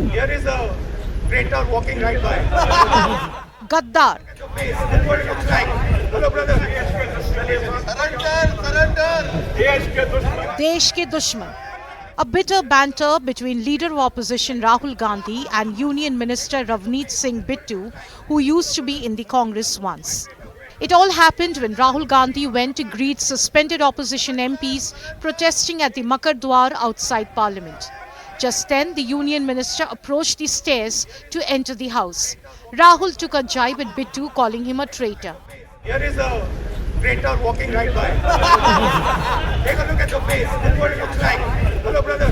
Here is a traitor walking right by. Gaddar. This is what it looks like. Hello, brother. Desh ke dushman. A bitter banter between leader of opposition Rahul Gandhi and Union Minister Ravneet Singh Bittu, who used to be in the Congress once. It all happened when Rahul Gandhi went to greet suspended opposition MPs protesting at the Makar Dwar outside Parliament. Just then, the Union Minister approached the stairs to enter the house. Rahul took a jibe at Bittu, calling him a traitor. Here is a traitor walking right by. Take a look at your face. This is what it looks like. Hello, brother.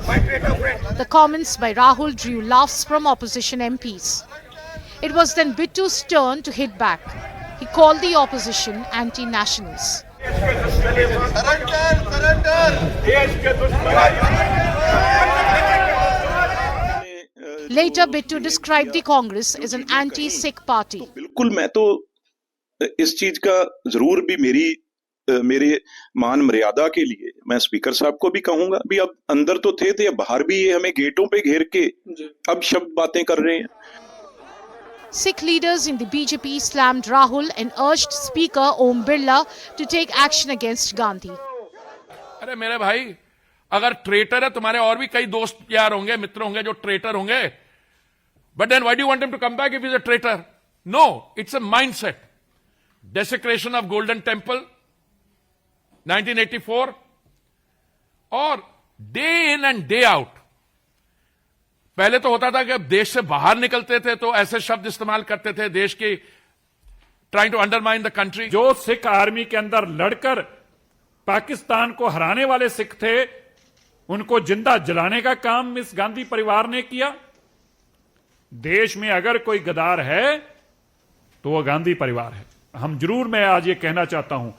My traitor friend. The comments by Rahul drew laughs from opposition MPs. It was then Bittu's turn to hit back. He called the opposition anti-nationals. Later, Bittu described the Congress as an anti-Sikh party. बिल्कुल मैं तो इस चीज का जरूर भी मेरे मान मर्यादा के लिए मैं स्पीकर साहब को भी कहूंगा भी अब अंदर तो थे अब बाहर भी ये हमें गेटों पे घेर के अब शब्द बातें कर रहे हैं. Sikh leaders in the BJP slammed Rahul and urged Speaker Om Birla to take action against Gandhi. अरे मेरे भाई, अगर ट्रेटर है तुम्हारे और भी कई दोस्त यार होंगे, मित्र होंगे जो ट्रेटर होंगे. But then why do you want him to come back if he's a traitor? No, it's a mindset. Desecration of Golden Temple, 1984, और day in and day out. पहले तो होता था कि अब देश से बाहर निकलते थे तो ऐसे शब्द इस्तेमाल करते थे देश की trying to undermine the country. जो सिख आर्मी के अंदर लड़कर पाकिस्तान को हराने वाले सिख थे उनको जिंदा जलाने का काम इस गांधी परिवार ने किया. देश में अगर कोई गद्दार है तो वह गांधी परिवार है. हम जरूर मैं आज ये कहना चाहता हूं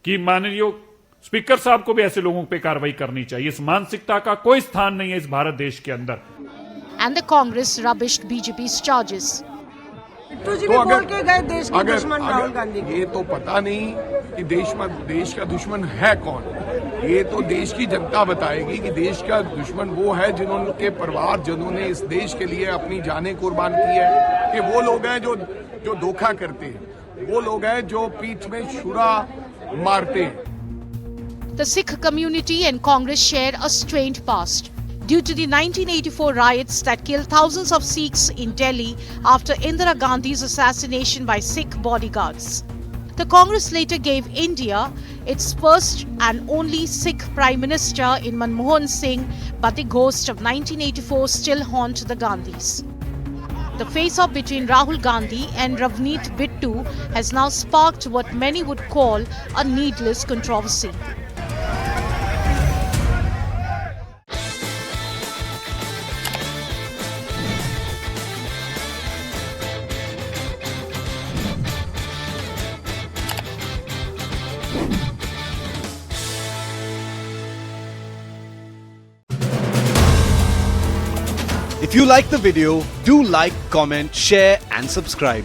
कि माननीय स्पीकर साहब को भी ऐसे लोगों पे कार्रवाई करनी चाहिए. इस मानसिकता का कोई स्थान नहीं है इस भारत देश के अंदर. And the Congress rubbished BJP's charges. Bittu जी भी बोल के गए देश के दुश्मन राहुल गांधी. ये तो पता नहीं कि देश का दुश्मन है कौन. ये तो देश की जनता बताएगी कि देश का दुश्मन वो है जिन्होंने परिवार जिन्होंने इस देश के लिए अपनी जानें कुर्बान की है. कि वो लोग हैं जो धोखा करते हैं, वो लोग हैं जो पीठ में छुरा मारते हैं. The Sikh community and Congress share a strained past due to the 1984 riots that killed thousands of Sikhs in Delhi after Indira Gandhi's assassination by Sikh bodyguards. The Congress later gave India its first and only Sikh Prime Minister in Manmohan Singh, but the ghost of 1984 still haunts the Gandhis. The face-off between Rahul Gandhi and Ravneet Bittu has now sparked what many would call a needless controversy. If you like the video, do like, comment, share and subscribe.